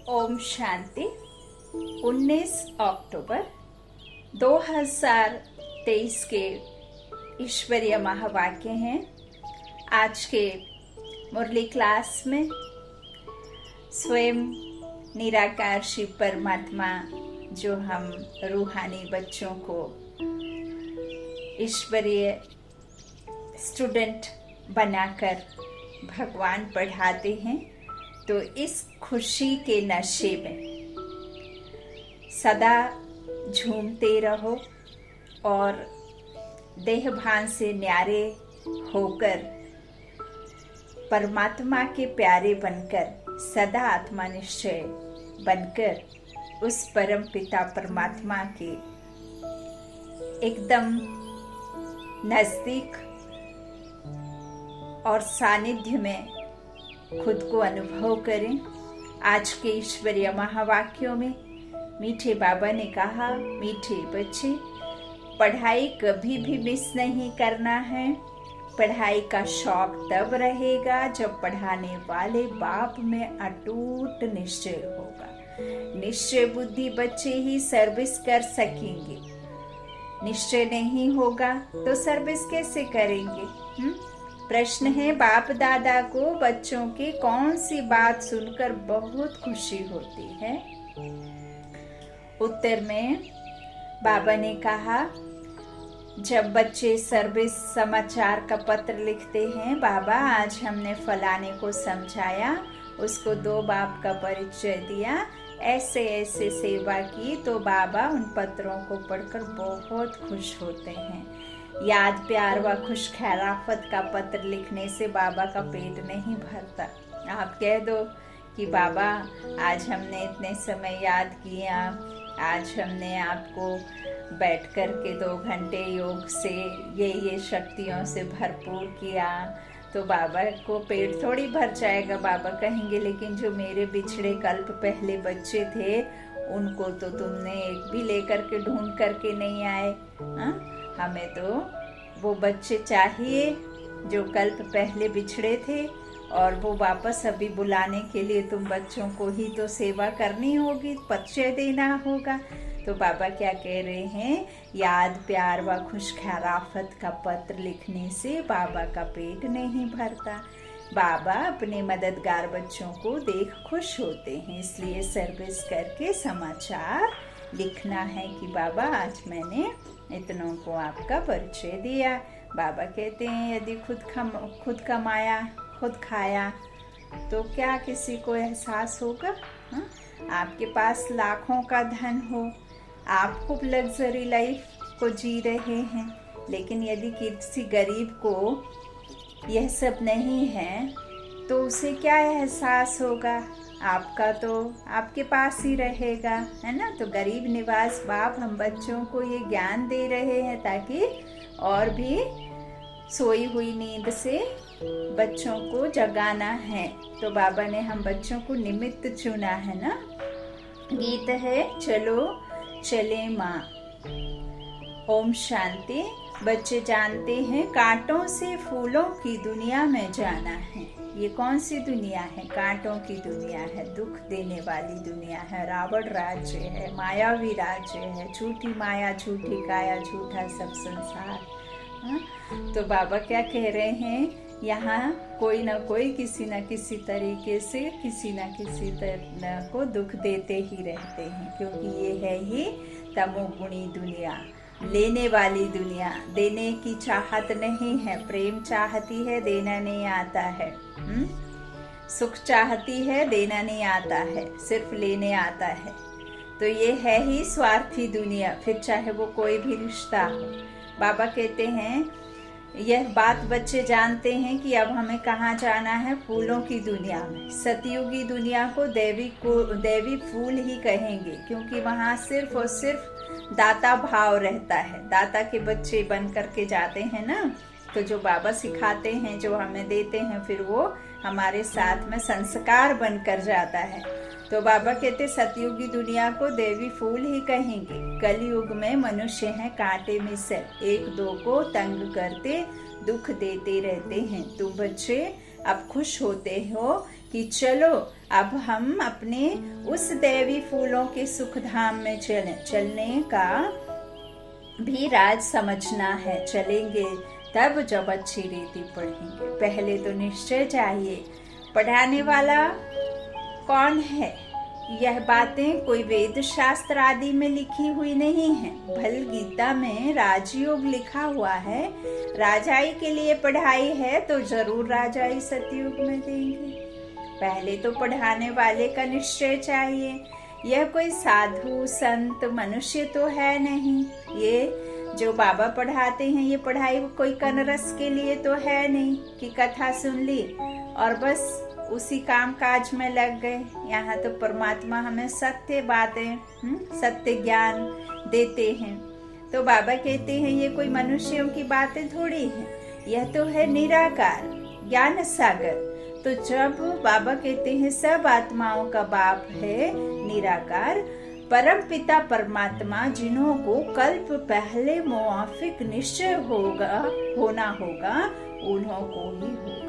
ओम शांति। 19 अक्टूबर 2023 के ईश्वरीय महावाक्य हैं। आज के मुरली क्लास में स्वयं निराकार शिव परमात्मा जो हम रूहानी बच्चों को ईश्वरीय स्टूडेंट बनाकर भगवान पढ़ाते हैं, तो इस खुशी के नशे में सदा झूमते रहो और देह भान से न्यारे होकर परमात्मा के प्यारे बनकर सदा आत्मा निश्चय बनकर उस परम पिता परमात्मा के एकदम नजदीक और सानिध्य में खुद को अनुभव करें। आज के ईश्वरीय महावाक्यों में मीठे बाबा ने कहा, मीठे बच्चे, पढ़ाई कभी भी मिस नहीं करना है। पढ़ाई का शौक तब रहेगा जब पढ़ाने वाले बाप में अटूट निश्चय होगा। निश्चय बुद्धि बच्चे ही सर्विस कर सकेंगे। निश्चय नहीं होगा तो सर्विस कैसे करेंगे? प्रश्न है, बाप दादा को बच्चों की कौन सी बात सुनकर बहुत खुशी होती है? उत्तर में बाबा ने कहा, जब बच्चे सर्विस समाचार का पत्र लिखते हैं, बाबा आज हमने फलाने को समझाया, उसको 2 बाप का परिचय दिया, ऐसे ऐसे सेवा की, तो बाबा उन पत्रों को पढ़कर बहुत खुश होते हैं। याद प्यार व खुश खैराफत का पत्र लिखने से बाबा का पेट नहीं भरता। आप कह दो कि बाबा आज हमने इतने समय याद किया, आज हमने आपको बैठ कर के 2 घंटे योग से ये शक्तियों से भरपूर किया, तो बाबा को पेट थोड़ी भर जाएगा। बाबा कहेंगे, लेकिन जो मेरे बिछड़े कल्प पहले बच्चे थे उनको तो तुमने एक भी लेकर के ढूंढ करके नहीं आए। हमें तो वो बच्चे चाहिए जो कल्प पहले बिछड़े थे, और वो वापस अभी बुलाने के लिए तुम बच्चों को ही तो सेवा करनी होगी, परिचय देना होगा। तो बाबा क्या कह रहे हैं, याद प्यार व खुश खैराफत का पत्र लिखने से बाबा का पेट नहीं भरता। बाबा अपने मददगार बच्चों को देख खुश होते हैं, इसलिए सर्विस करके समाचार लिखना है कि बाबा आज मैंने इतनों को आपका परिचय दिया। बाबा कहते हैं, यदि खुद कमाया खुद खाया तो क्या किसी को एहसास होगा? आपके पास लाखों का धन हो, आप खूब लग्जरी लाइफ को जी रहे हैं, लेकिन यदि किसी गरीब को यह सब नहीं है तो उसे क्या एहसास होगा? आपका तो आपके पास ही रहेगा, है ना। तो गरीब निवास बाप हम बच्चों को ये ज्ञान दे रहे हैं ताकि और भी सोई हुई नींद से बच्चों को जगाना है। तो बाबा ने हम बच्चों को निमित्त चुना है ना। गीत है, चलो चले माँ। ओम शांति। बच्चे जानते हैं कांटों से फूलों की दुनिया में जाना है। ये कौन सी दुनिया है? कांटों की दुनिया है, दुख देने वाली दुनिया है, रावण राज्य है, मायावी राज्य है, झूठी माया झूठी काया झूठा सब संसार। तो बाबा क्या कह रहे हैं, यहाँ कोई ना कोई किसी न किसी तरीके से किसी न किसी तरह को दुख देते ही रहते हैं, क्योंकि ये है ही तमोगुणी दुनिया, लेने वाली दुनिया। देने की चाहत नहीं है, प्रेम चाहती है, देना नहीं आता है। सुख चाहती है, देना नहीं आता है, सिर्फ लेने आता है। तो ये है ही स्वार्थी दुनिया, फिर चाहे वो कोई भी रिश्ता हो। बाबा कहते हैं, यह बात बच्चे जानते हैं कि अब हमें कहाँ जाना है, फूलों की दुनिया में। सतयुगी दुनिया को देवी फूल ही कहेंगे, क्योंकि वहाँ सिर्फ और सिर्फ दाता भाव रहता है। दाता के बच्चे बन करके जाते हैं ना, तो जो बाबा सिखाते हैं, जो हमें देते हैं, फिर वो हमारे साथ में संस्कार बनकर जाता है। तो बाबा कहते सतयुगी दुनिया को देवी फूल ही कहेंगे। कलयुग में मनुष्य हैं कांटे में से, एक दो को तंग करते दुख देते रहते हैं। तुम बच्चे अब खुश होते हो कि कि चलो अब हम अपने उस देवी फूलों के सुख धाम में चलने का भी राज समझना है। चलेंगे तब जब अच्छी रीति पढ़ेंगे। पहले तो निश्चय चाहिए। पढ़ाने वाला कौन है? यह बातें कोई वेद शास्त्र आदि में लिखी हुई नहीं है। भल गीता में राजयोग लिखा हुआ है। राजाई के लिए पढ़ाई है तो जरूर राजाई सतयुग में देंगे। पहले तो पढ़ाने वाले का निश्चय चाहिए। यह कोई साधु संत मनुष्य तो है नहीं। ये जो बाबा पढ़ाते हैं ये पढ़ाई कोई कनरस के लिए तो है नहीं कि कथा सुन ली और बस उसी काम काज में लग गए। यहाँ तो परमात्मा हमें सत्य बातें सत्य ज्ञान देते हैं। तो बाबा कहते हैं ये कोई मनुष्यों की बातें थोड़ी हैं, यह तो है निराकार ज्ञान सागर। तो जब बाबा कहते हैं सब आत्माओं का बाप है निराकार परम पिता परमात्मा, जिन्हों को कल्प पहले मुआफिक निश्चय होना होगा उन्हों को ही होगा।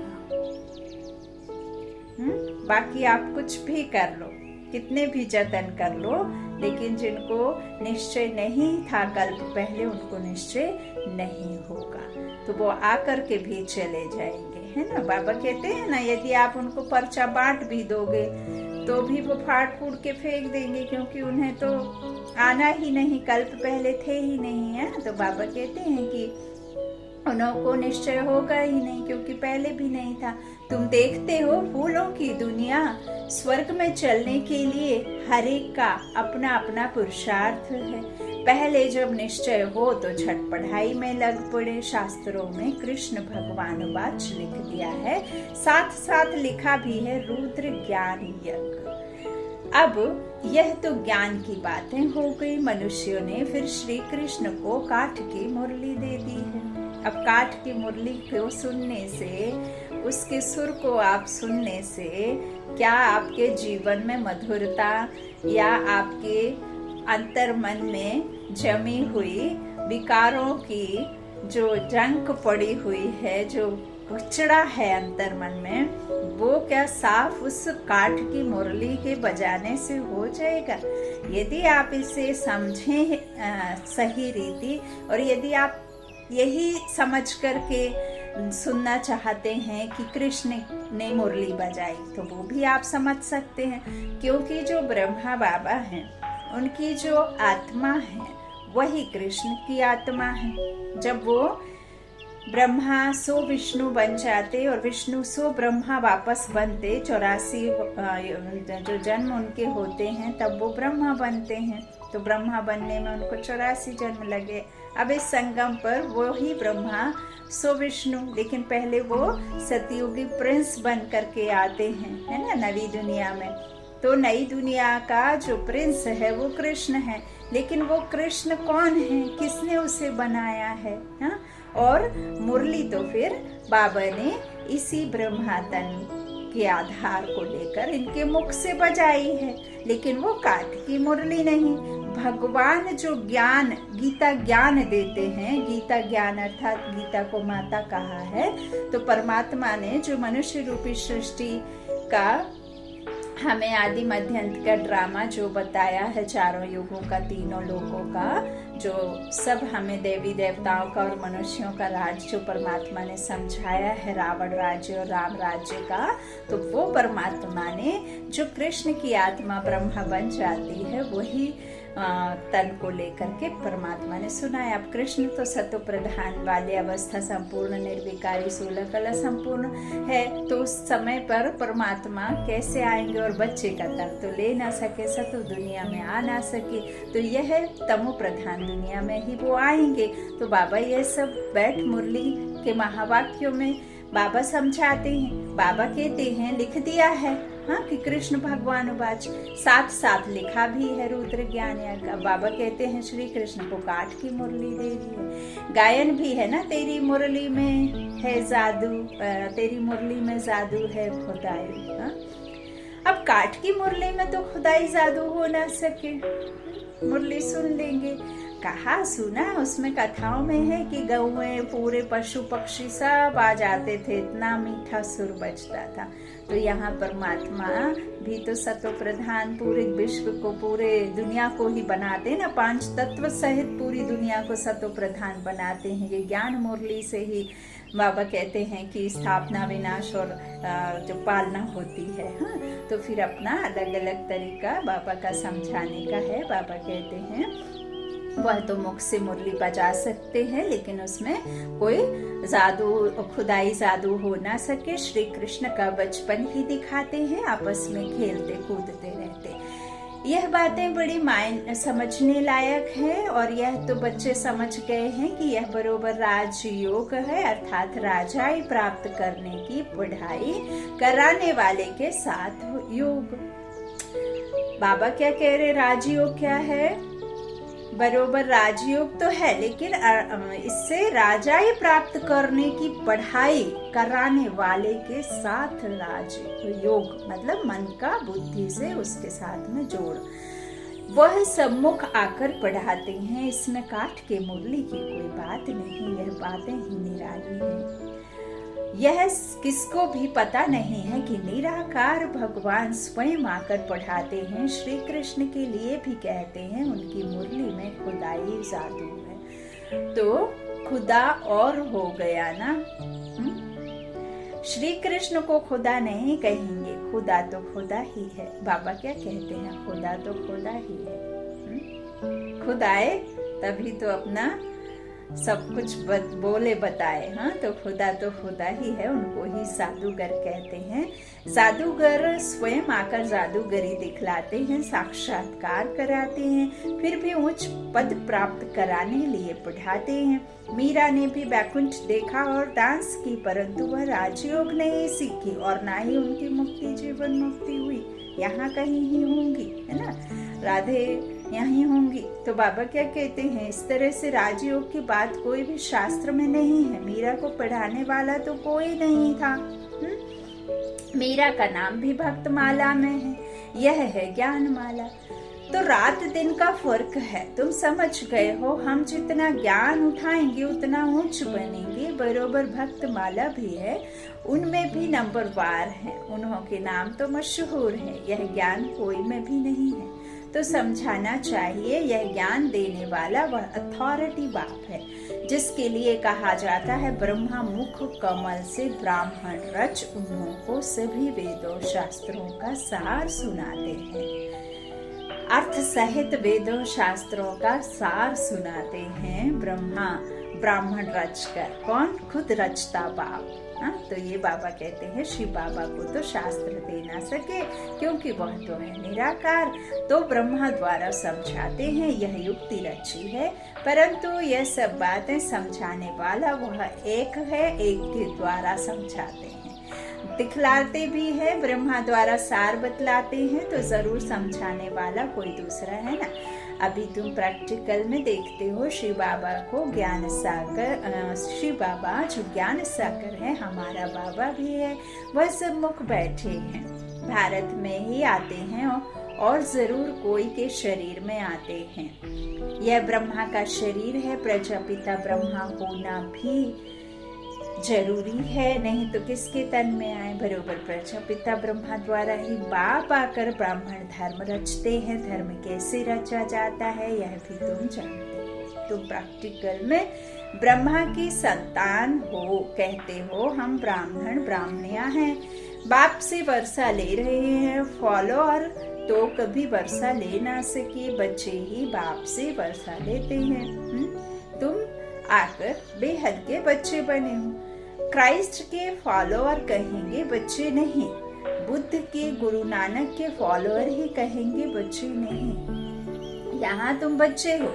बाकी आप कुछ भी कर लो, कितने भी जतन कर लो, लेकिन जिनको निश्चय नहीं था कल्प पहले उनको निश्चय नहीं होगा। तो वो आकर के भी चले जाएंगे, है ना। बाबा कहते हैं ना, यदि आप उनको पर्चा बांट भी दोगे तो भी वो फाड़ फूड़ के फेंक देंगे, क्योंकि उन्हें तो आना ही नहीं, कल्प पहले थे ही नहीं है। तो बाबा कहते हैं कि उनको निश्चय होगा ही नहीं, क्योंकि पहले भी नहीं था। तुम देखते हो फूलों की दुनिया, स्वर्ग में चलने के लिए हर एक का अपना अपना पुरुषार्थ है। पहले जब निश्चय हो तो झट पढ़ाई में लग पड़े। शास्त्रों में कृष्ण भगवान वाच लिख दिया है, साथ साथ लिखा भी है रुद्र ज्ञान यज्ञ। अब यह तो ज्ञान की बातें हो गई। मनुष्यों ने फिर श्री कृष्ण को काठ की मुरली दे दी है। अब काठ की मुरली को सुनने से, उसके सुर को आप सुनने से क्या आपके जीवन में मधुरता या आपके अंतर मन में जमी हुई विकारों की जो जंक पड़ी हुई है, जो कचड़ा है अंतर मन में, वो क्या साफ उस काठ की मुरली के बजाने से हो जाएगा? यदि आप इसे समझें सही रीति, और यदि आप यही समझ करके सुनना चाहते हैं कि कृष्ण ने मुरली बजाई, तो वो भी आप समझ सकते हैं। क्योंकि जो ब्रह्मा बाबा हैं उनकी जो आत्मा है वही कृष्ण की आत्मा है। जब वो ब्रह्मा सो विष्णु बन जाते और विष्णु सो ब्रह्मा वापस बनते, 84 जो जन्म उनके होते हैं तब वो ब्रह्मा बनते हैं। तो ब्रह्मा बनने में उनको 84 जन्म लगे। अब इस संगम पर वो ही ब्रह्मा सो विष्णु, लेकिन पहले वो सतयुगी प्रिंस बन करके आते हैं, है ना, नई दुनिया में। तो नई दुनिया का जो प्रिंस है वो कृष्ण है। लेकिन वो कृष्ण कौन है, किसने उसे बनाया है, हा? और मुरली तो फिर बाबा ने इसी ब्रह्मा तन के आधार को लेकर इनके मुख से बजाई है। लेकिन वो काठ की मुरली नहीं। भगवान जो ज्ञान, गीता ज्ञान देते हैं, गीता ज्ञान अर्थात गीता को माता कहा है, तो परमात्मा ने जो मनुष्य रूपी सृष्टि का हमें आदि मध्य अंत का ड्रामा जो बताया है, चारों युगों का, तीनों लोकों का, जो सब हमें देवी देवताओं का और मनुष्यों का राज्य जो परमात्मा ने समझाया है, रावण राज्य और राम राज्य का, तो वो परमात्मा ने जो कृष्ण की आत्मा ब्रह्मा बन जाती है वही तन को लेकर के परमात्मा ने सुनाया। अब कृष्ण तो सतो प्रधान वाले अवस्था संपूर्ण निर्विकारी 16 कला संपूर्ण है, तो उस समय पर परमात्मा कैसे आएंगे? और बच्चे का तन तो ले ना सके, सतो दुनिया में आ ना सके, तो यह तमो प्रधान दुनिया में ही वो आएंगे। तो बाबा ये सब बैठ मुरली के महावाक्यों में बाबा समझाते हैं। बाबा कहते हैं लिख दिया है, हाँ, कि कृष्ण भगवान वाच, साथ साथ लिखा भी है रुद्र ज्ञान यज्ञ। बाबा कहते हैं श्री कृष्ण को काठ की मुरली दे दी है। गायन भी है ना, तेरी मुरली में है जादू, तेरी मुरली में जादू है खुदाई। हाँ? अब काठ की मुरली में तो खुदाई जादू हो ना सके, मुरली सुन लेंगे। कहा सुना, उसमें कथाओं में है कि गौएं, पूरे पशु पक्षी सब आ जाते थे, इतना मीठा सुर बजता था। तो यहाँ परमात्मा भी तो सतो प्रधान पूरे विश्व को, पूरे दुनिया को ही बनाते हैं ना, 5 तत्व सहित पूरी दुनिया को सतो प्रधान बनाते हैं। ये ज्ञान मुरली से ही बाबा कहते हैं कि स्थापना, विनाश और जो पालना होती है। हाँ, तो फिर अपना अलग अलग तरीका बाबा का समझाने का है। बाबा कहते हैं वह तो मुख से मुरली बजा सकते हैं, लेकिन उसमें कोई जादू, खुदाई जादू हो ना सके। श्री कृष्ण का बचपन ही दिखाते हैं, आपस में खेलते कूदते रहते। यह बातें बड़ी समझने लायक है, और यह तो बच्चे समझ गए हैं कि यह बरोबर राजयोग है, अर्थात राजाई प्राप्त करने की पढ़ाई कराने वाले के साथ योग। बाबा क्या कह रहे, राजयोग क्या है? बरोबर राजयोग तो है, लेकिन इससे राजाई प्राप्त करने की पढ़ाई कराने वाले के साथ राजयोग, मतलब मन का बुद्धि से उसके साथ में जोड़, वह सम्मुख आकर पढ़ाते हैं। इसमें काठ के मुरली की कोई बात नहीं, यह बातें ही निराली हैं। यह किसको भी पता नहीं है कि निराकार भगवान स्वयं आकर पढ़ाते हैं। श्री कृष्ण के लिए भी कहते हैं उनकी मुरली में खुदाई जादू है। तो खुदा और हो गया ना। श्री कृष्ण को खुदा नहीं कहेंगे, खुदा तो खुदा ही है। बाबा क्या कहते हैं, खुदा तो खुदा ही है। खुदाए तभी तो अपना सब कुछ बोले बताए। हाँ, तो खुदा तो खुदा ही है, उनको ही जादूगर कहते हैं। जादूगर स्वयं आकर जादूगरी दिखलाते हैं, साक्षात्कार कराते हैं, फिर भी उच्च पद प्राप्त कराने लिए पढ़ाते हैं। मीरा ने भी बैकुंठ देखा और डांस की, परंतु वह राजयोग नहीं सीखी, और ना ही उनकी मुक्ति, जीवन मुक्ति हुई। यहाँ कहीं ही होंगी, है ना, राधे यहीं होंगी। तो बाबा क्या कहते हैं, इस तरह से राजयोग की बात कोई भी शास्त्र में नहीं है। मीरा को पढ़ाने वाला तो कोई नहीं था। मीरा का नाम भी भक्तमाला में है, यह है ज्ञान माला। तो रात दिन का फर्क है, तुम समझ गए हो। हम जितना ज्ञान उठाएंगे उतना ऊंच बनेंगे। बरोबर भक्तमाला भी है, उनमें भी नंबरवार है, उन्हों के नाम तो मशहूर है। यह ज्ञान कोई में भी नहीं है, तो समझाना चाहिए। यह ज्ञान देने वाला वह अथॉरिटी बाप है, जिसके लिए कहा जाता है ब्रह्मा मुख कमल से ब्राह्मण रच। उन्हों को सभी वेदों शास्त्रों का सार सुनाते हैं, अर्थ सहित वेदों शास्त्रों का सार सुनाते हैं ब्रह्मा ब्राह्मण रच कर। कौन? खुद रचता बाप। हाँ, तो ये बाबा कहते हैं शिव बाबा को तो शास्त्र दे ना सके, क्योंकि वह तो है निराकार। तो ब्रह्मा द्वारा समझाते हैं, यह युक्ति रची है, परंतु यह सब बातें समझाने वाला वह एक है, एक के द्वारा समझाते हैं, दिखलाते भी है। ब्रह्मा द्वारा सार बतलाते हैं, तो जरूर समझाने वाला कोई दूसरा है ना। अभी तुम प्रैक्टिकल में देखते हो शिव बाबा को ज्ञान सागर, शिव बाबा जो ज्ञान सागर है, हमारा बाबा भी है, वह सब मुख बैठे हैं, भारत में ही आते हैं और जरूर कोई के शरीर में आते हैं। यह ब्रह्मा का शरीर है, प्रजापिता ब्रह्मा होना भी जरूरी है, नहीं तो किसके तन में आए। बरोबर प्रजापिता ब्रह्मा द्वारा ही बाप आकर ब्राह्मण धर्म रचते हैं। धर्म कैसे रचा जाता है यह भी तुम जानते हो। तो प्रैक्टिकल में ब्रह्मा की संतान हो, कहते हो हम ब्राह्मण ब्राह्मणियां हैं, बाप से वर्षा ले रहे हैं, फॉलोअर तो कभी वर्षा ले ना सके, बच्चे ही बाप से वर्षा लेते हैं। तुम आकर बेहद के बच्चे बने हो। क्राइस्ट के फॉलोअर कहेंगे, बच्चे नहीं। बुद्ध के, गुरु नानक के फॉलोअर ही कहेंगे, बच्चे नहीं। यहाँ तुम बच्चे हो।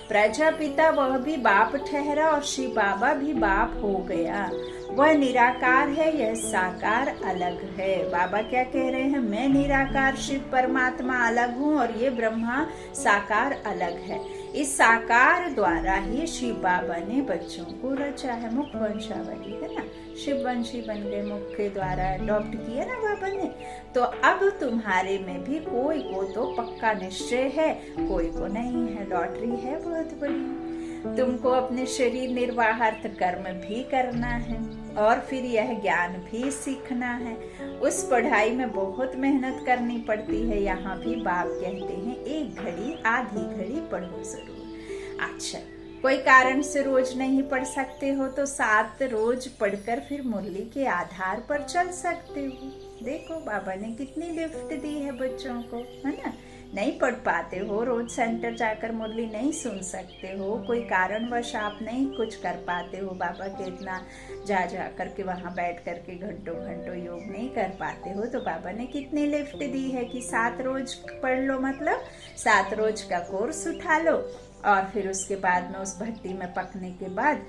प्रजापिता वह भी बाप ठहरा और शिव बाबा भी बाप हो गया। वह निराकार है, यह साकार अलग है। बाबा क्या कह रहे हैं, मैं निराकार शिव परमात्मा अलग हूँ और ये ब्रह्मा साकार अलग है। इस साकार द्वारा ही शिव बाबा ने बच्चों को रचा है। मुख वंशावली है ना, शिव वंशी बन गए, मुख के द्वारा अडॉप्ट किया ना बाबा ने। तो अब तुम्हारे में भी कोई को तो पक्का निश्चय है, कोई को नहीं है। लॉटरी है बहुत बड़ी। तुमको अपने शरीर निर्वाहार्थ कर्म भी करना है और फिर यह ज्ञान भी सीखना है। उस पढ़ाई में बहुत मेहनत करनी पड़ती है। यहाँ भी बाप कहते हैं एक घड़ी आधी घड़ी पढ़ो जरूर। अच्छा, कोई कारण से रोज नहीं पढ़ सकते हो तो 7 रोज पढ़कर फिर मुरली के आधार पर चल सकते हो। देखो बाबा ने कितनी लिफ्ट दी है बच्चों को, है ना। नहीं पढ़ पाते हो, रोज सेंटर जाकर मुरली नहीं सुन सकते हो, कोई कारणवश आप नहीं कुछ कर पाते हो, बाबा के इतना जा करके वहाँ बैठ करके घंटों घंटों योग नहीं कर पाते हो, तो बाबा ने कितनी लिफ्ट दी है कि 7 रोज पढ़ लो, मतलब 7 रोज का कोर्स उठा लो और फिर उसके बाद में उस भट्टी में पकने के बाद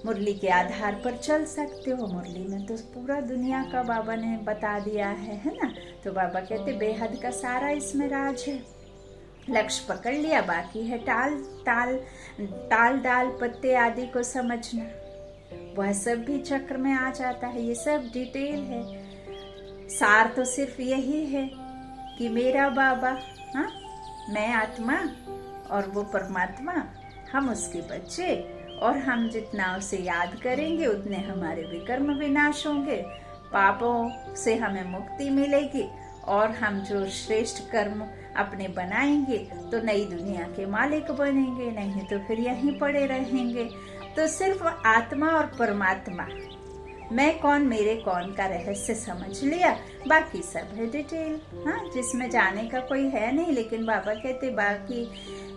मुरली के आधार पर चल सकते हो। मुरली में तो पूरा दुनिया का बाबा ने बता दिया है ना। तो बाबा कहते बेहद का सारा इसमें राज है। लक्ष्य पकड़ लिया, बाकी है टाल डाल पत्ते आदि को समझना। वह सब भी चक्र में आ जाता है। ये सब डिटेल है। सार तो सिर्फ यही है कि मेरा बाबा, हाँ, मैं आत्मा और वो परमात्मा, हम उसके बच्चे, और हम जितना उसे याद करेंगे उतने हमारे विकर्म विनाश होंगे, पापों से हमें मुक्ति मिलेगी और हम जो श्रेष्ठ कर्म अपने बनाएंगे तो नई दुनिया के मालिक बनेंगे, नहीं तो फिर यहीं पड़े रहेंगे। तो सिर्फ आत्मा और परमात्मा, मैं कौन मेरे कौन का रहस्य समझ लिया, बाकी सब है डिटेल, हाँ, जिसमें जाने का कोई है नहीं। लेकिन बाबा कहते बाकी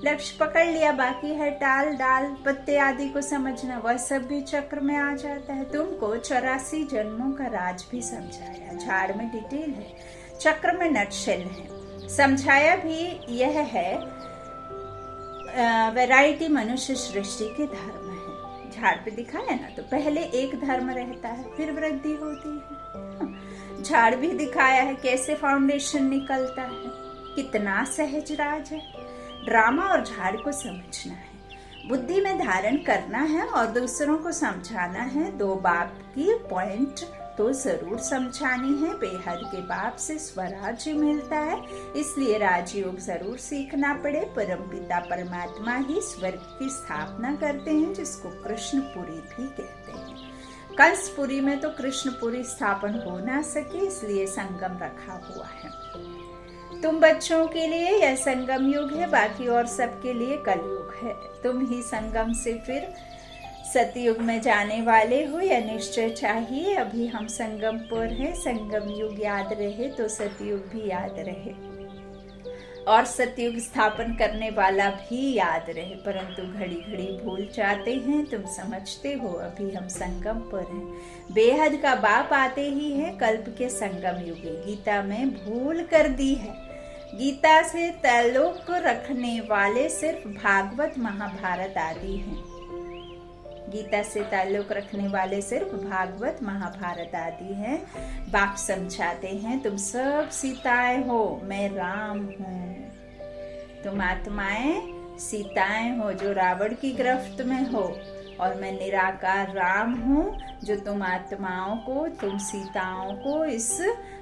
लक्ष्य पकड़ लिया, बाकी है टाल डाल पत्ते आदि को समझना। वह सब भी चक्र में आ जाता है। तुमको 84 जन्मों का राज भी समझाया। झाड़ में डिटेल है, चक्र में नटशेल है। समझाया भी यह है वैरायटी मनुष्य सृष्टि के धर्म है। झाड़ पे दिखाया ना, तो पहले एक धर्म रहता है, फिर वृद्धि होती है। झाड़ भी दिखाया है कैसे फाउंडेशन निकलता है, कितना सहज राज है। ड्रामा और झाड़ को समझना है, बुद्धि में धारण करना है और दूसरों को समझाना है। 2 बाप की पॉइंट तो जरूर समझानी है। बेहद के बाप से स्वराज्य मिलता है, इसलिए राजयोग जरूर सीखना पड़े। परमपिता परमात्मा ही स्वर्ग की स्थापना करते हैं, जिसको कृष्णपुरी भी कहते हैं। कंसपुरी में तो कृष्णपुरी स्थापन हो ना सके, इसलिए संगम रखा हुआ है। तुम बच्चों के लिए यह संगम युग है, बाकी और सबके लिए कलयुग है। तुम ही संगम से फिर सतयुग में जाने वाले हो, यह निश्चय चाहिए। अभी हम संगम पर हैं, संगम युग याद रहे तो सतयुग भी याद रहे और सतयुग स्थापन करने वाला भी याद रहे। परंतु घड़ी घड़ी भूल जाते हैं। तुम समझते हो अभी हम संगम पर हैं। बेहद का बाप आते ही है कल्प के संगम युगे। गीता में भूल कर दी है। गीता से ताल्लुक रखने वाले सिर्फ भागवत महाभारत आदि हैं। गीता से ताल्लुक रखने वाले सिर्फ भागवत महाभारत आदि हैं। बाप समझाते हैं तुम सब सीताएं हो, मैं राम हूँ। तुम आत्माएं सीताएं हो जो रावण की गिरफ्त में हो, और मैं निराकार राम हूँ जो तुम आत्माओं को, तुम सीताओं को इस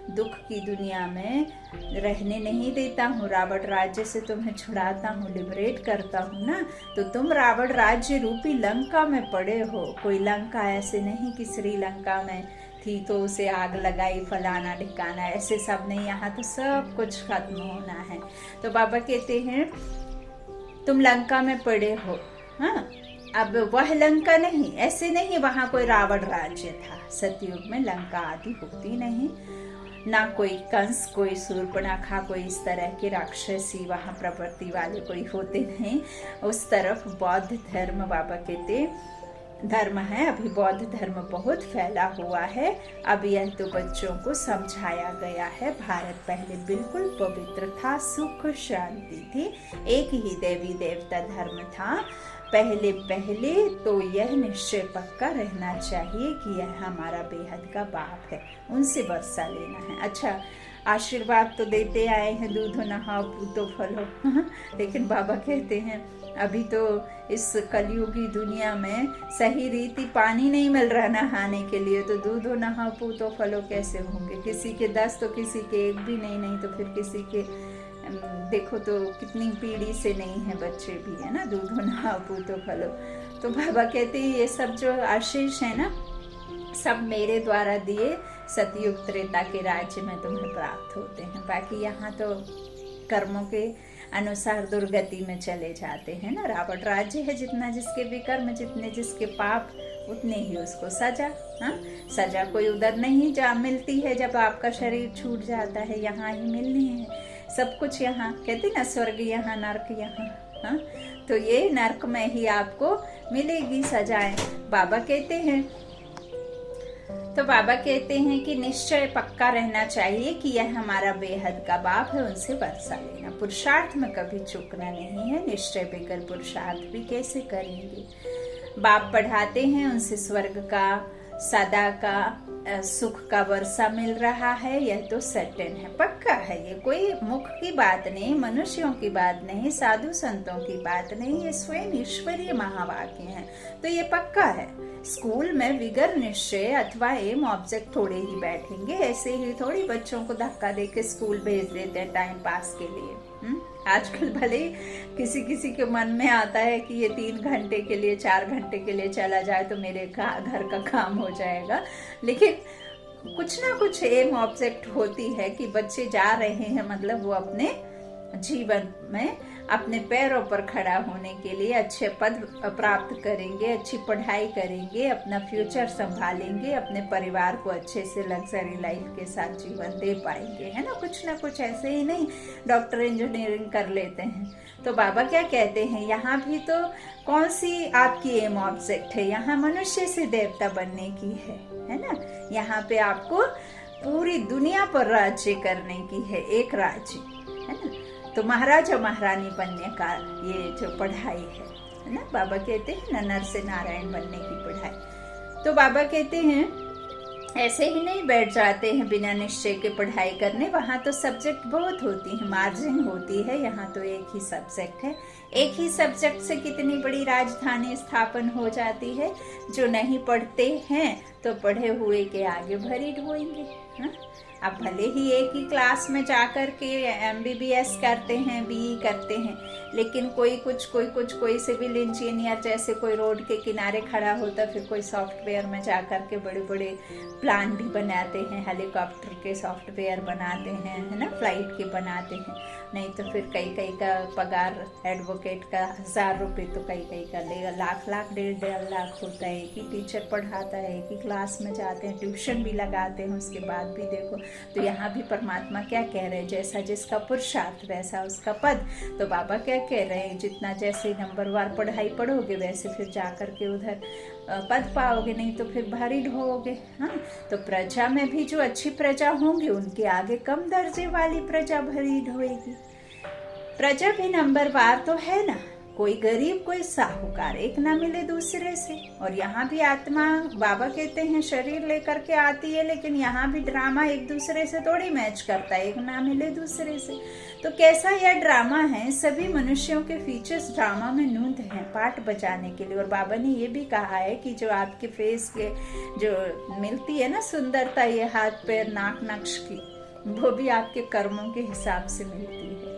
दुख की दुनिया में रहने नहीं देता हूँ। रावण राज्य से तुम्हें छुड़ाता हूँ, लिबरेट करता हूँ ना। तो तुम रावण राज्य रूपी लंका में पड़े हो। कोई लंका ऐसे नहीं कि श्रीलंका में थी तो उसे आग लगाई, फलाना ढिकाना, ऐसे सब नहीं। यहाँ तो सब कुछ खत्म होना है। तो बाबा कहते हैं तुम लंका में पड़े हो, हाँ। अब वह लंका नहीं, ऐसे नहीं वहां कोई रावण राज्य था। सतयुग में लंका आदि होती नहीं, ना कोई कंस, कोई शूर्पणखा, कोई इस तरह के राक्षसी वहां प्रवृत्ति वाले कोई होते नहीं। उस तरफ बौद्ध धर्म बाबा कहते धर्म है। अभी बौद्ध धर्म बहुत फैला हुआ है। अब यह तो बच्चों को समझाया गया है। भारत पहले बिल्कुल पवित्र था, सुख शांति थी, एक ही देवी देवता धर्म था। पहले तो यह निश्चय पक्का रहना चाहिए कि यह हमारा बेहद का बाप है, उनसे वर्षा लेना है। अच्छा, आशीर्वाद तो देते आए हैं, दूधो नहाओ पूतो फलो, लेकिन बाबा कहते हैं अभी तो इस कलयुगी दुनिया में सही रीति पानी नहीं मिल रहा नहाने के लिए, तो दूधो नहाओ पूतो फलो कैसे होंगे? किसी के 10 तो किसी के 1 भी नहीं तो फिर किसी के देखो तो कितनी पीढ़ी से नहीं है, बच्चे भी है ना। दूधो नहाओ पूतो फलो। तो बाबा कहते हैं ये सब जो आशीष है ना, सब मेरे द्वारा दिए सतयुग त्रेता के राज्य में तुम्हें प्राप्त होते हैं। बाकी यहाँ तो कर्मों के अनुसार दुर्गति में चले जाते हैं ना। रावण राज्य है, जितना जिसके विकर्म, जितने जिसके पाप, उतने ही उसको सजा। हाँ, सजा कोई उधर नहीं जा मिलती है जब आपका शरीर छूट जाता है, यहाँ ही मिलनी है सब कुछ। यहाँ कहते ना, स्वर्ग यहाँ नर्क यहाँ। हाँ, तो ये नर्क में ही आपको मिलेगी सजाएं। बाबा कहते हैं, तो बाबा कहते हैं कि निश्चय पक्का रहना चाहिए कि यह हमारा बेहद का बाप है, उनसे वर्षा लेना। पुरुषार्थ में कभी चूकना नहीं है, निश्चय बेकर पुरुषार्थ भी कैसे करेंगे। बाप पढ़ाते हैं, उनसे स्वर्ग का, सदा का, सुख का वर्षा मिल रहा है, यह तो सर्टेन है, पक्का है। ये कोई मुख की बात नहीं, मनुष्यों की बात नहीं, साधु संतों की बात नहीं, ये स्वयं ईश्वरीय महावाक्य है, तो ये पक्का है। स्कूल में विगर निश्चय अथवा एम ऑब्जेक्ट थोड़े ही बैठेंगे, ऐसे ही थोड़ी बच्चों को धक्का देके स्कूल भेज देते हैं टाइम पास के लिए। आजकल भले किसी किसी के मन में आता है कि ये 3 घंटे के लिए, 4 घंटे के लिए चला जाए तो मेरे घर का काम हो जाएगा, लेकिन कुछ ना कुछ एम ऑब्जेक्ट होती है कि बच्चे जा रहे हैं, मतलब वो अपने जीवन में अपने पैरों पर खड़ा होने के लिए अच्छे पद प्राप्त करेंगे, अच्छी पढ़ाई करेंगे, अपना फ्यूचर संभालेंगे, अपने परिवार को अच्छे से लग्जरी लाइफ के साथ जीवन दे पाएंगे, है ना कुछ ऐसे ही नहीं डॉक्टर इंजीनियरिंग कर लेते हैं। तो बाबा क्या कहते हैं, यहाँ भी तो कौन सी आपकी एम ऑब्जेक्ट है, यहाँ मनुष्य से देवता बनने की है ना। यहाँ पे आपको पूरी दुनिया पर राज्य करने की है, एक राज्य, है ना। तो महाराजा महारानी बनने का ये जो पढ़ाई है ना, बाबा कहते हैं ना, नर से नारायण बनने की पढ़ाई। तो बाबा कहते हैं ऐसे ही नहीं बैठ जाते हैं बिना निश्चय के पढ़ाई करने, वहाँ तो सब्जेक्ट बहुत होती है, मार्जिन होती है, यहाँ तो एक ही सब्जेक्ट है। एक ही सब्जेक्ट से कितनी बड़ी राजधानी स्थापन हो जाती है। जो नहीं पढ़ते हैं तो पढ़े हुए के आगे भरी ढोएंगे। हाँ, अब भले ही एक ही क्लास में जाकर के MBBS करते हैं, BE करते हैं, लेकिन कोई सिविल इंजीनियर जैसे कोई रोड के किनारे खड़ा होता, फिर कोई सॉफ्टवेयर में जाकर के बड़े बड़े प्लान भी बनाते हैं, हेलीकॉप्टर के सॉफ्टवेयर बनाते हैं, है ना, फ्लाइट के बनाते हैं। नहीं तो फिर कई का पगार एडवोकेट का 1000 रुपये तो कई का लाख 1.5 लाख होता है। एक ही टीचर पढ़ाता है, एक ही क्लास में जाते हैं, ट्यूशन भी लगाते हैं, उसके बाद भी देखो। तो यहाँ भी परमात्मा क्या कह रहे हैं, जैसा जिसका पुरुषार्थ वैसा उसका पद। तो बाबा क्या कह रहे हैं, जितना जैसे नंबरवार पढ़ाई पढ़ोगे वैसे फिर जाकर के उधर पद पाओगे, नहीं तो फिर भारी ढोओगे। हाँ, तो प्रजा में भी जो अच्छी प्रजा होंगी उनके आगे कम दर्जे वाली प्रजा भरी ढोएगी। प्रजा भी नंबरवार तो है ना, कोई गरीब कोई साहूकार, एक ना मिले दूसरे से। और यहाँ भी आत्मा, बाबा कहते हैं, शरीर लेकर के आती है, लेकिन यहाँ भी ड्रामा एक दूसरे से थोड़ी मैच करता है, एक ना मिले दूसरे से। तो कैसा यह ड्रामा है, सभी मनुष्यों के फीचर्स ड्रामा में नूंद हैं पार्ट बजाने के लिए। और बाबा ने ये भी कहा है कि जो आपके फेस के जो मिलती है ना सुंदरता, ये हाथ पैर नाक नक्श की, वो भी आपके कर्मों के हिसाब से मिलती है।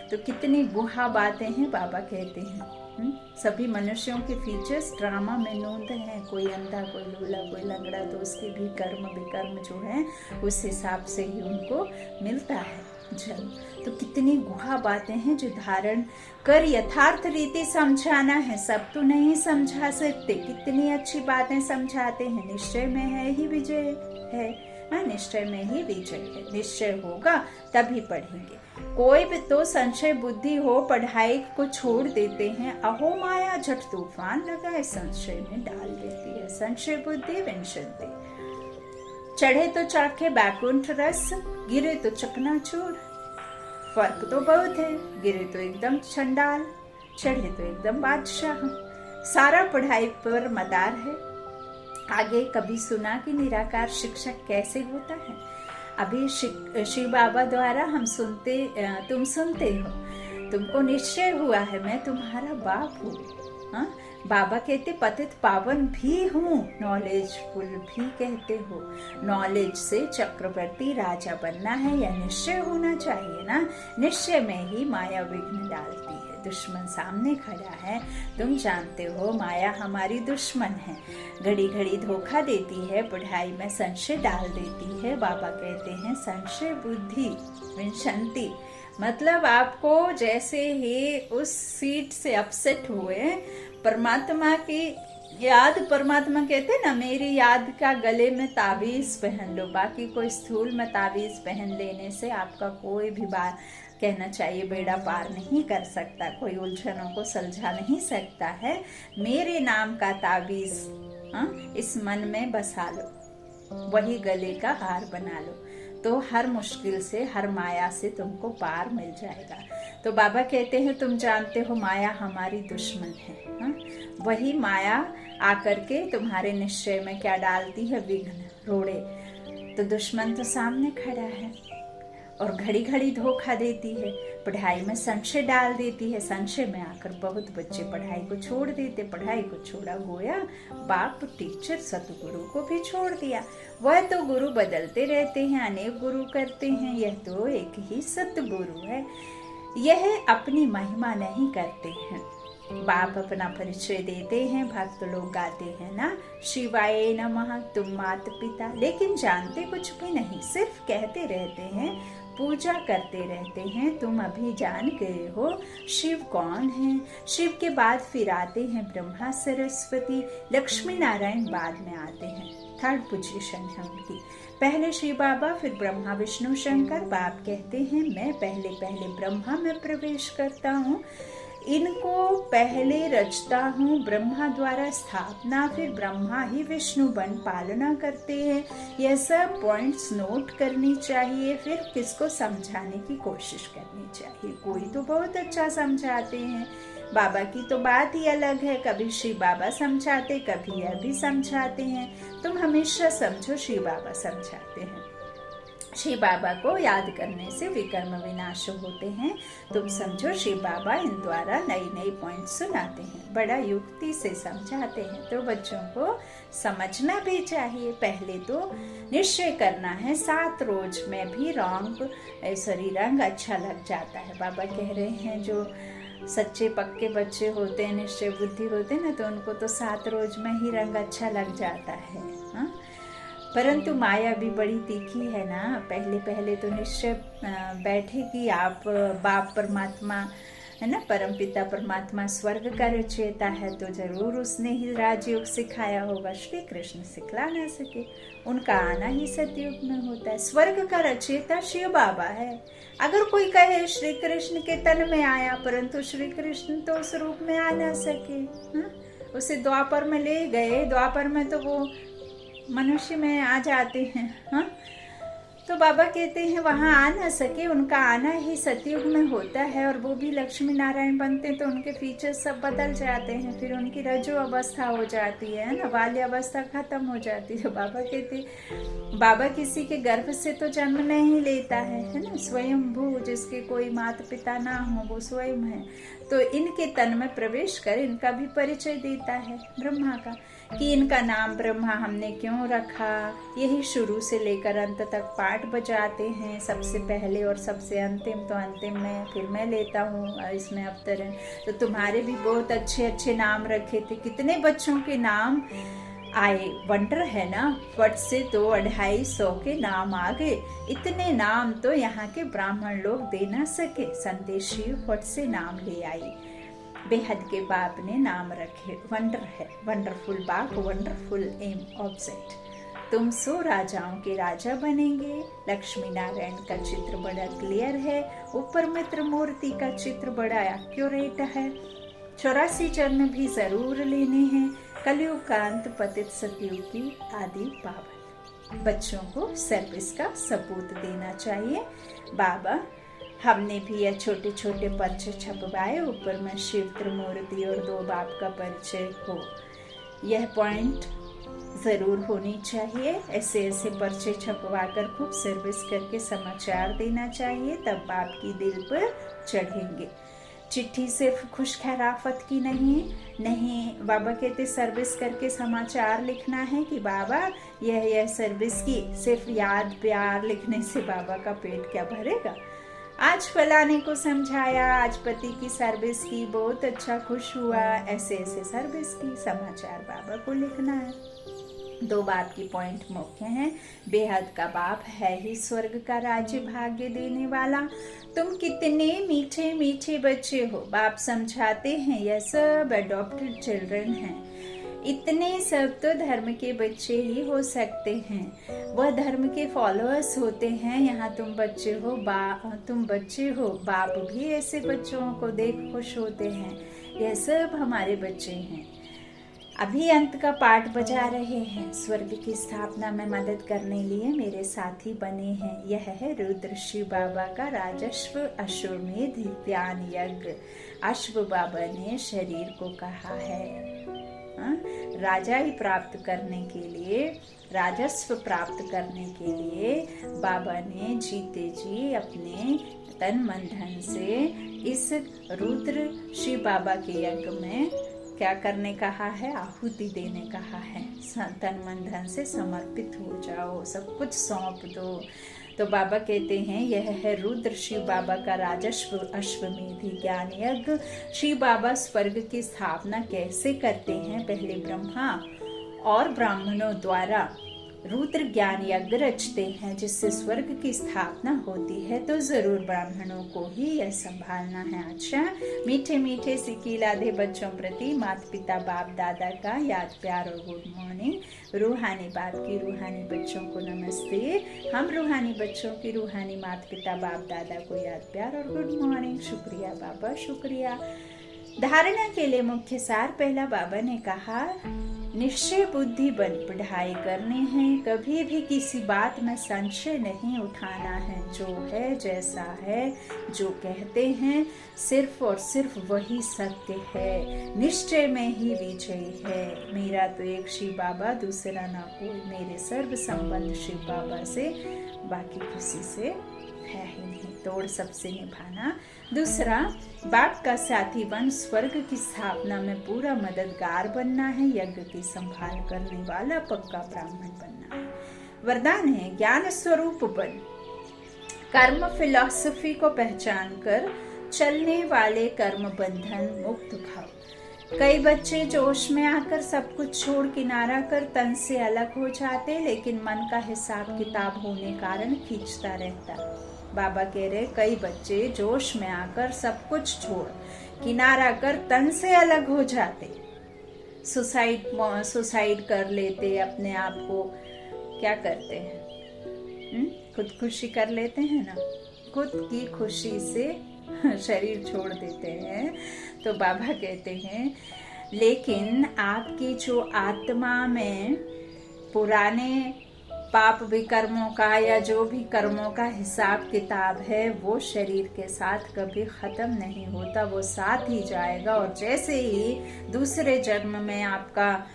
तो कितनी गुहा बातें हैं, बाबा कहते हैं। सभी मनुष्यों के फीचर्स ड्रामा में नूंद हैं, कोई अंधा कोई लूला कोई लंगड़ा, तो उसके भी कर्म विकर्म जो है उस हिसाब से ही उनको मिलता है जन्म। तो कितनी गुहा बातें हैं जो धारण कर यथार्थ रीति समझाना है। सब तो नहीं समझा सकते, कितनी अच्छी बातें समझाते हैं। निश्चय में है ही विजय है, निश्चय में ही विजय है। निश्चय होगा तभी पढ़ेंगे। कोई भी तो संशय बुद्धि हो, पढ़ाई को छोड़ देते हैं। अहो माया झट तूफान लगाए, संशय में डाल देती है। संशय बुद्धि विंशति, चढ़े तो चाखे बैकुंठ रस, गिरे तो चकनाचूर। फर्क तो बहुत है, गिरे तो एकदम चंडाल, चढ़े तो एकदम बादशाह। सारा पढ़ाई पर मदार है। आगे कभी सुना कि निराकार शिक्षक कैसे होता है? अभी शिव बाबा द्वारा हम सुनते, तुम सुनते हो, तुमको निश्चय हुआ है मैं तुम्हारा बाप हूँ। हाँ, बाबा कहते पतित पावन भी हूँ, नॉलेजफुल भी कहते हो। नॉलेज से चक्रवर्ती राजा बनना है या निश्चय होना चाहिए ना। निश्चय में ही माया विघ्न डालती है। दुश्मन सामने खड़ा है। तुम जानते हो माया हमारी दुश्मन है, घड़ी घड़ी धोखा देती है, पढ़ाई में संशय डाल देती है। बाबा कहते हैं संशय बुद्धि विंशंति, मतलब आपको जैसे ही उस सीट से अपसेट हुए, परमात्मा की याद, परमात्मा कहते हैं ना मेरी याद का गले में ताबीज पहन लो। बाकी कोई स्थूल में ताबीज पहन लेने से आपका कोई भी बात कहना चाहिए बेड़ा पार नहीं कर सकता, कोई उलझनों को सुलझा नहीं सकता है। मेरे नाम का ताबीज इस मन में बसा लो, वही गले का हार बना लो, तो हर मुश्किल से, हर माया से तुमको पार मिल जाएगा। तो बाबा कहते हैं तुम जानते हो माया हमारी दुश्मन है। वही माया आकर के तुम्हारे निश्चय में क्या डालती है, विघ्न, रोड़े। तो दुश्मन तो सामने खड़ा है और घड़ी घड़ी धोखा देती है, पढ़ाई में संशय डाल देती है। संशय में आकर बहुत बच्चे पढ़ाई को छोड़ देते, पढ़ाई को छोड़ा गोया बाप टीचर सतगुरु को भी छोड़ दिया। वह तो गुरु बदलते रहते हैं, अनेक गुरु करते हैं, यह तो एक ही सतगुरु है। यह अपनी महिमा नहीं करते हैं, बाप अपना परिचय देते हैं, भक्त लोग गाते हैं ना शिवाय नमः, तुम मात पिता, लेकिन जानते कुछ भी नहीं, सिर्फ कहते रहते हैं, पूजा करते रहते हैं। तुम अभी जान गए हो शिव कौन है। शिव के बाद फिर आते हैं ब्रह्मा सरस्वती, लक्ष्मी नारायण बाद में आते हैं, थर्ड पोजीशन है उनकी। पहले शिव बाबा, फिर ब्रह्मा विष्णु शंकर। बाप कहते हैं मैं पहले पहले ब्रह्मा में प्रवेश करता हूँ, इनको पहले रचता हूँ, ब्रह्मा द्वारा स्थापना, फिर ब्रह्मा ही विष्णु बन पालना करते हैं। यह सब पॉइंट्स नोट करनी चाहिए, फिर किसको समझाने की कोशिश करनी चाहिए। कोई तो बहुत अच्छा समझाते हैं, बाबा की तो बात ही अलग है, कभी शिव बाबा समझाते, कभी यह भी समझाते हैं। तुम हमेशा समझो शिव बाबा समझाते हैं। शिव बाबा को याद करने से विकर्म विनाश होते हैं। तुम समझो शिव बाबा इन द्वारा नई नई पॉइंट सुनाते हैं, बड़ा युक्ति से समझाते हैं, तो बच्चों को समझना भी चाहिए। पहले तो निश्चय करना है, 7 रोज में भी रंग अच्छा लग जाता है। बाबा कह रहे हैं जो सच्चे पक्के बच्चे होते हैं, निश्चय बुद्धि होते हैं ना, तो उनको तो 7 रोज में ही रंग अच्छा लग जाता है। हाँ, परंतु माया भी बड़ी तीखी है ना। पहले पहले तो निश्चय बैठे कि आप बाप परमात्मा है ना, परमपिता परमात्मा स्वर्ग का रचयिता है, तो जरूर उसने ही राजयोग सिखाया होगा। श्री कृष्ण सिखला ना सके, उनका आना ही सतयुग में होता है। स्वर्ग का रचयिता शिव बाबा है। अगर कोई कहे श्री कृष्ण के तन में आया, परंतु श्री कृष्ण तो उस रूप में आ ना सके। उसे द्वापर में ले गए, द्वापर में तो वो मनुष्य में आ जाते हैं। हाँ, तो बाबा कहते हैं वहां आ ना सके, उनका आना ही सतयुग में होता है, और वो भी लक्ष्मी नारायण बनते हैं तो उनके फीचर्स सब बदल जाते हैं, फिर उनकी रजो अवस्था हो जाती है ना, बाल्य अवस्था खत्म हो जाती है। बाबा कहते बाबा किसी के गर्भ से तो जन्म नहीं लेता है ना, स्वयं भू, जिसके कोई माता पिता ना हो वो स्वयं है। तो इनके तन में प्रवेश कर इनका भी परिचय देता है ब्रह्मा का, कि इनका नाम ब्रह्मा हमने क्यों रखा, यही शुरू से लेकर अंत तक पाठ बजाते हैं, सबसे पहले और सबसे अंतिम तो अंतिम में, फिर मैं लेता हूँ इसमें अवतरण। तो तुम्हारे भी बहुत अच्छे अच्छे नाम रखे थे, कितने बच्चों के नाम आए, वंडर है ना, फट से तो 250 के नाम आ गए। इतने नाम तो यहाँ के ब्राह्मण लोग दे ना सके, संदेशी फट से नाम ले आई। बेहद के बाप ने नाम रखे, वंडर है, वंडरफुल बाप, वंडरफुल एम ऑब्जेक्ट। तुम 100 राजाओं के राजा बनेंगे। लक्ष्मी नारायण का चित्र बड़ा क्लियर है, ऊपर मित्र मूर्ति का चित्र बड़ा एक्यूरेट है। 84 जन्म भी जरूर लेने हैं, कलयुग का अंत, पतित सतयुग की आदि पावन। बच्चों को सर्विस का सबूत देना चाहिए। बाबा हमने भी यह छोटे छोटे पर्चे छपवाए, ऊपर में शिव त्रिमूर्ति और 2 बाप का परिचय हो, यह पॉइंट जरूर होनी चाहिए। ऐसे ऐसे पर्चे छपवा कर खूब सर्विस करके समाचार देना चाहिए, तब बाप की दिल पर चढ़ेंगे। चिट्ठी सिर्फ खुश खैराफत की नहीं, बाबा कहते सर्विस करके समाचार लिखना है कि बाबा यह सर्विस की, सिर्फ याद प्यार लिखने से बाबा का पेट क्या भरेगा। आज फलाने को समझाया, आज पति की सर्विस की, बहुत अच्छा, खुश हुआ, ऐसे ऐसे सर्विस की समाचार बाबा को लिखना है। 2 बाप की पॉइंट मुख्य हैं। बेहद का बाप है ही स्वर्ग का राज्य भाग्य देने वाला। तुम कितने मीठे मीठे बच्चे हो, बाप समझाते हैं, यह सब अडॉप्टेड चिल्ड्रन हैं। इतने सब तो धर्म के बच्चे ही हो सकते हैं, वह धर्म के फॉलोअर्स होते हैं। यहाँ तुम बच्चे हो, तुम बच्चे हो, बाप भी ऐसे बच्चों को देख खुश होते हैं। यह सब हमारे बच्चे हैं। अभी अंत का पाठ बजा रहे हैं। स्वर्ग की स्थापना में मदद करने लिए मेरे साथी बने हैं। यह है रुद्र शिव बाबा का राजस्व अश्वमेध ज्ञान यज्ञ। अश्व बाबा ने शरीर को कहा है राजाई प्राप्त करने के लिए, राजस्व प्राप्त करने के लिए बाबा ने जीते जी अपने तन मन धन से इस रुद्र शिव बाबा के यज्ञ में क्या करने कहा है, आहुति देने कहा है। तन मन धन से समर्पित हो जाओ, सब कुछ सौंप दो। तो बाबा कहते हैं यह है रुद्र शिव बाबा का राजस्व अश्वमेध ज्ञान यज्ञ। शिव बाबा स्वर्ग की स्थापना कैसे करते हैं? पहले ब्रह्मा और ब्राह्मणों द्वारा रुद्र ज्ञान यज्ञ रचते हैं जिससे स्वर्ग की स्थापना होती है। तो जरूर ब्राह्मणों को ही यह संभालना है। अच्छा, मीठे मीठे सिकीलाधे बच्चों प्रति माता पिता बाप दादा का याद प्यार और गुड मॉर्निंग। रूहानी बाप की रूहानी बच्चों को नमस्ते। हम रूहानी बच्चों की रूहानी माता पिता बाप दादा को याद प्यार और गुड मॉर्निंग। शुक्रिया बाबा, शुक्रिया। धारणा के लिए मुख्य सार। पहला, बाबा ने कहा निश्चय बुद्धि बन पढ़ाई करनी है, कभी भी किसी बात में संशय नहीं उठाना है। जो है जैसा है, जो कहते हैं सिर्फ और सिर्फ वही सत्य है। निश्चय में ही विजय है। मेरा तो एक शिव बाबा, दूसरा ना कोई। मेरे सर्व संबंध शिव बाबा से, बाकी किसी से है ही नहीं। तोड़ सबसे निभाना। दूसरा, बाप का साथी बन स्वर्ग की स्थापना में पूरा मददगार बनना है। यज्ञ की संभाल करने वाला पक्का ब्राह्मण बनना है। वरदान है ज्ञान स्वरूप बन, कर्म फिलॉसफी को पहचान कर चलने वाले कर्म बंधन मुक्त भाव। कई बच्चे जोश में आकर सब कुछ छोड़ किनारा कर तन से अलग हो जाते, लेकिन मन का हिसाब किताब होने कारण खींचता रहता। बाबा कह रहे कई बच्चे जोश में आकर सब कुछ छोड़ किनारा कर तन से अलग हो जाते, सुसाइड कर लेते, अपने आप को क्या करते हैं, खुदकुशी कर लेते हैं ना, खुद की खुशी से शरीर छोड़ देते हैं। तो बाबा कहते हैं लेकिन आपकी जो आत्मा में पुराने पाप विकर्मों का या जो भी कर्मों का हिसाब किताब है वो शरीर के साथ कभी खत्म नहीं होता, वो साथ ही जाएगा। और जैसे ही दूसरे जन्म में आपका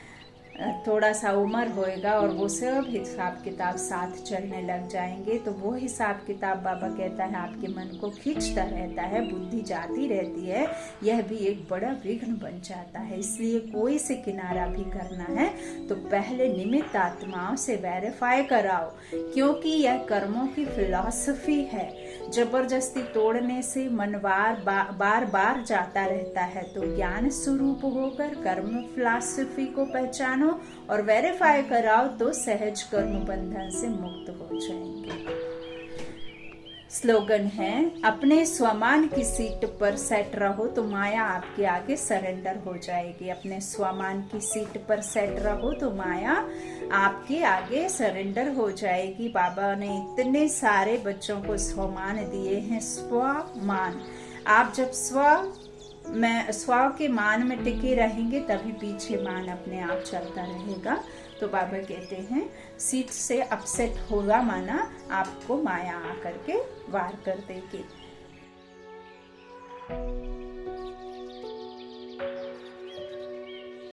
थोड़ा सा उम्र होएगा और वो सब हिसाब किताब साथ चलने लग जाएंगे, तो वो हिसाब किताब बाबा कहता है आपके मन को खींचता रहता है, बुद्धि जाती रहती है, यह भी एक बड़ा विघ्न बन जाता है। इसलिए कोई से किनारा भी करना है तो पहले निमित्त आत्माओं से वेरीफाई कराओ, क्योंकि यह कर्मों की फिलॉसफी है। जबरदस्ती तोड़ने से मन बार बार जाता रहता है। तो ज्ञान स्वरूप होकर कर्म फिलॉसफी को पहचानो और वेरीफाई कराओ तो सहज कर्म बंधन से मुक्त हो जाएंगे। स्लोगन है अपने स्वमान की सीट पर सेट रहो तो माया आपके आगे सरेंडर हो जाएगी। अपने स्वमान की सीट पर सेट रहो तो माया आपके आगे सरेंडर हो जाएगी। बाबा ने इतने सारे बच्चों को स्वमान दिए हैं। स्वमान, आप जब स्व के मान में टिके रहेंगे तभी पीछे मान अपने आप चलता रहेगा। तो बाबा कहते हैं सीट से अपसेट होगा माना आपको माया आकर के वार कर देगी।